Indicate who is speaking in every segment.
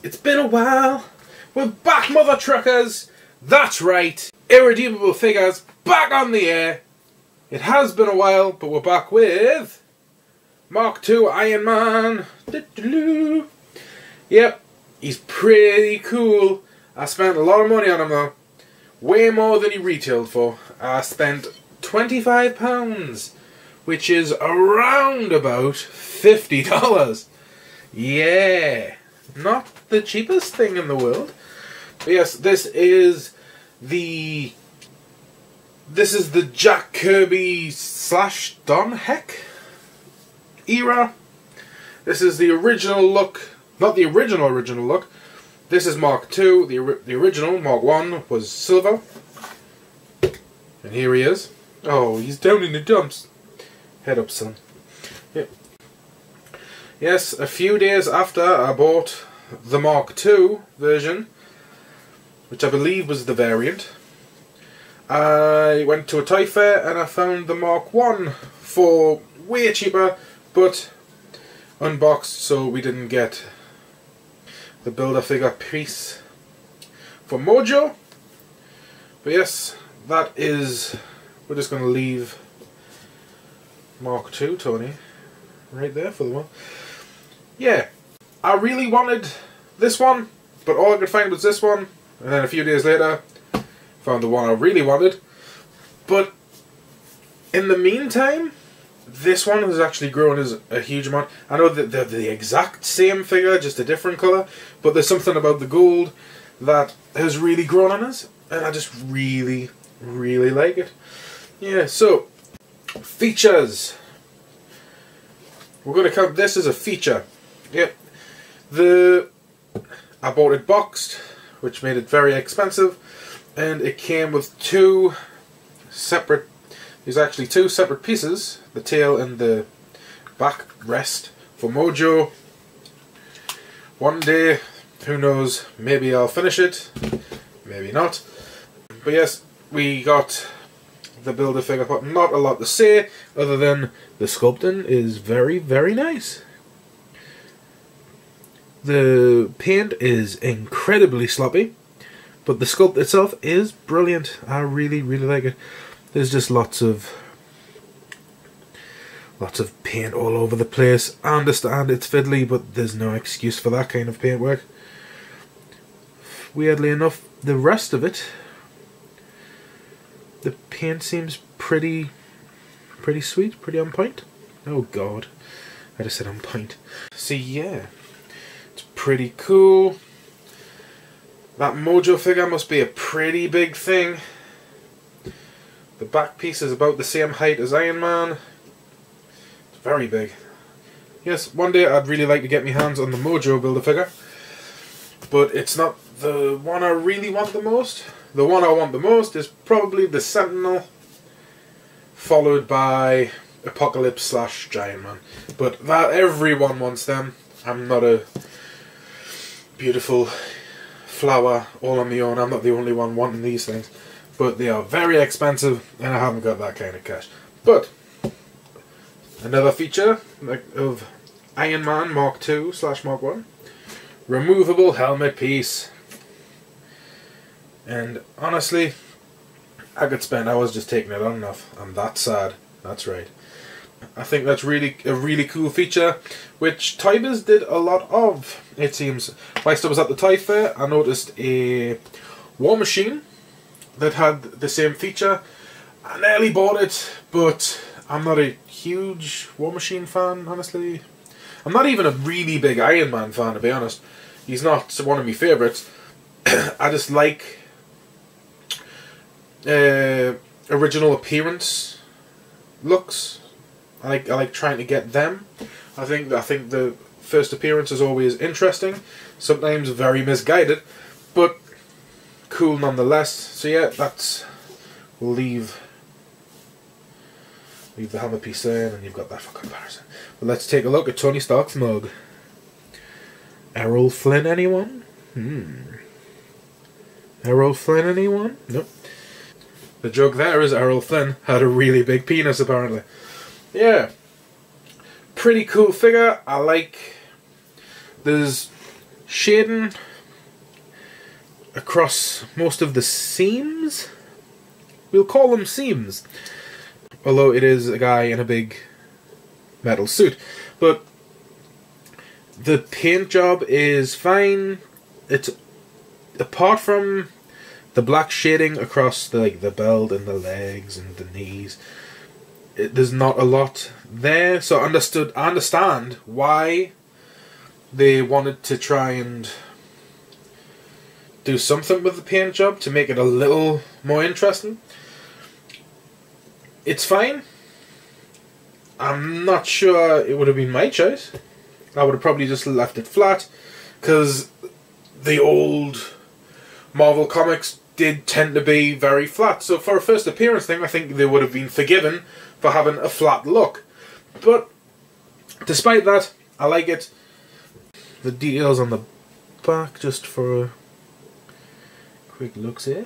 Speaker 1: It's been a while. We're back, mother truckers. That's right. Irredeemable Figures back on the air. It has been a while, but we're back with Mark II Iron Man. Yep, he's pretty cool. I spent a lot of money on him though. Way more than he retailed for. I spent £25, which is around about $50. Yeah, not the cheapest thing in the world. But yes, this is the Jack Kirby / Don Heck era. This is the original look, not the original look. This is Mark II. The original Mark I was silver, and here he is. Oh, he's down in the dumps. Head up, son. Yep. Yes, a few days after I bought the Mark II version, which I believe was the variant, I went to a toy fair and I found the Mark I for way cheaper, but unboxed, so we didn't get the Build-A-Figure piece for Mojo. But yes, that is, we're just going to leave Mark II, Tony, right there for the one. Yeah, I really wanted this one, but all I could find was this one, and then a few days later found the one I really wanted. But in the meantime, this one has actually grown as a huge amount. I know that they're the exact same figure, just a different colour, but there's something about the gold that has really grown on us, and I just really, really like it. Yeah, so, features. We're going to count this as a feature. Yep. I bought it boxed, which made it very expensive, and it came with two separate pieces, the tail and the back rest for Mojo. One day, who knows, maybe I'll finish it, maybe not. But yes, we got the Build-A-Figure, but not a lot to say other than the sculpting is very, very nice. The paint is incredibly sloppy, but the sculpt itself is brilliant. I really, really like it. There's just lots of paint all over the place. I understand it's fiddly, but there's no excuse for that kind of paintwork. Weirdly enough, the rest of it, the paint seems pretty sweet, pretty on point. Oh god, I just said on point. So yeah, it's pretty cool. That Mojo figure must be a pretty big thing. The back piece is about the same height as Iron Man. It's very big. Yes, one day I'd really like to get my hands on the Mojo Build-A-Figure, but it's not the one I really want the most. The one I want the most is probably the Sentinel, followed by Apocalypse / Giant Man. But that everyone wants them. I'm not a beautiful flower all on my own. I'm not the only one wanting these things. But they are very expensive, and I haven't got that kind of cash. But another feature of Iron Man Mark II / Mark I, removable helmet piece. And honestly, I could spend hours just taking it on and off. I'm that sad. That's right. I think that's really a really cool feature, which Toy Biz did a lot of, it seems. Whilst I was at the Toy Fair, I noticed a War Machine that had the same feature. I nearly bought it, but I'm not a huge War Machine fan, honestly. I'm not even a really big Iron Man fan, to be honest. He's not one of my favourites. I just like original appearance looks. I like trying to get them. I think the first appearance is always interesting, sometimes very misguided, but cool nonetheless. So yeah, we'll leave the helmet piece there, and you've got that for comparison. But let's take a look at Tony Stark's mug. Errol Flynn, anyone? Errol Flynn, anyone? Nope. The joke there is Errol Flynn had a really big penis, apparently. Yeah. Pretty cool figure. I like... There's shading across most of the seams. We'll call them seams, although it is a guy in a big metal suit. But the paint job is fine. It's apart from the black shading across the belt and the legs and the knees. There's not a lot there, so I understand why they wanted to try and do something with the paint job to make it a little more interesting. It's fine. I'm not sure it would have been my choice. I would have probably just left it flat, because the old Marvel comics did tend to be very flat. So for a first appearance thing, I think they would have been forgiven for having a flat look. But despite that, I like it. The details on the back, just for a quick look here.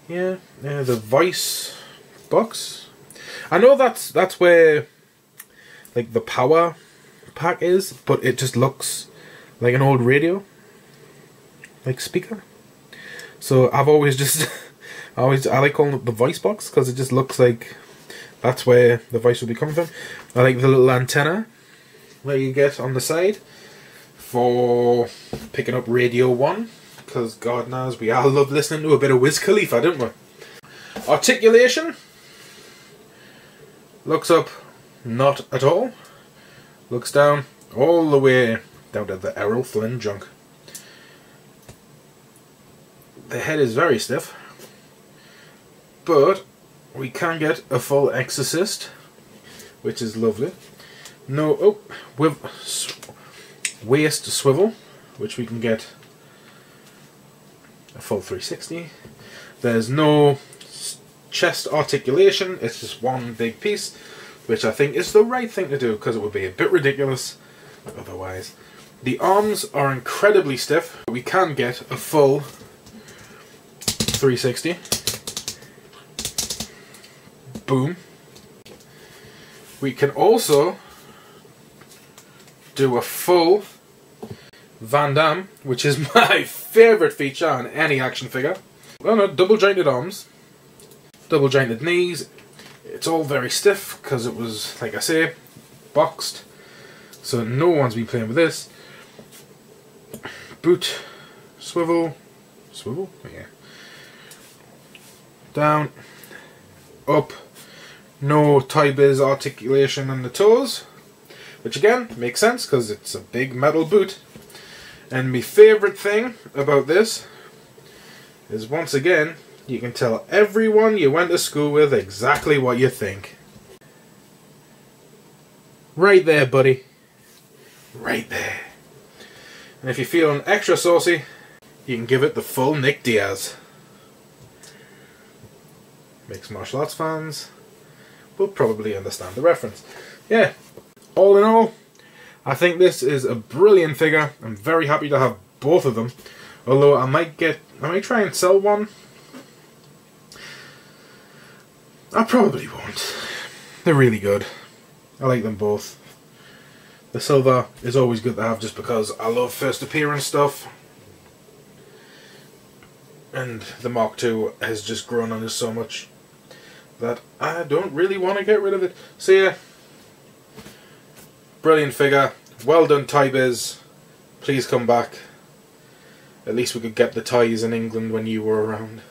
Speaker 1: Yeah, the voice box. I know that's where the power pack is, but it just looks like an old radio speaker. So I've always just I like calling it the voice box, because it just looks like that's where the voice will be coming from. I like the little antenna where you get on the side for picking up Radio 1, because God knows we all love listening to a bit of Wiz Khalifa, don't we? Articulation. Looks up, not at all. Looks down, all the way down to the Errol Flynn junk. The head is very stiff, but we can get a full exorcist, which is lovely. No, with waist swivel, which we can get a full 360. There's no chest articulation, it's just one big piece, which I think is the right thing to do, because it would be a bit ridiculous otherwise. The arms are incredibly stiff. We can get a full 360. Boom. We can also do a full Van Damme, which is my favourite feature on any action figure. Well, no, double jointed arms, double jointed knees. It's all very stiff because it was, like I say, boxed. So no one's been playing with this. Boot, swivel, yeah. Down, up. No Toy Biz articulation on the toes, which again makes sense because it's a big metal boot. And my favourite thing about this is, once again, you can tell everyone you went to school with exactly what you think. Right there, buddy. Right there. And if you're feeling extra saucy, you can give it the full Nick Diaz. Mixed martial arts fans will probably understand the reference. Yeah, all in all, I think this is a brilliant figure. I'm very happy to have both of them. Although I might try and sell one. I probably won't. They're really good. I like them both. The silver is always good to have just because I love first appearance stuff. And the Mark II has just grown on us so much that I don't really want to get rid of it. So yeah, brilliant figure. Well done, Toy Biz. Please come back. At least we could get the toys in England when you were around.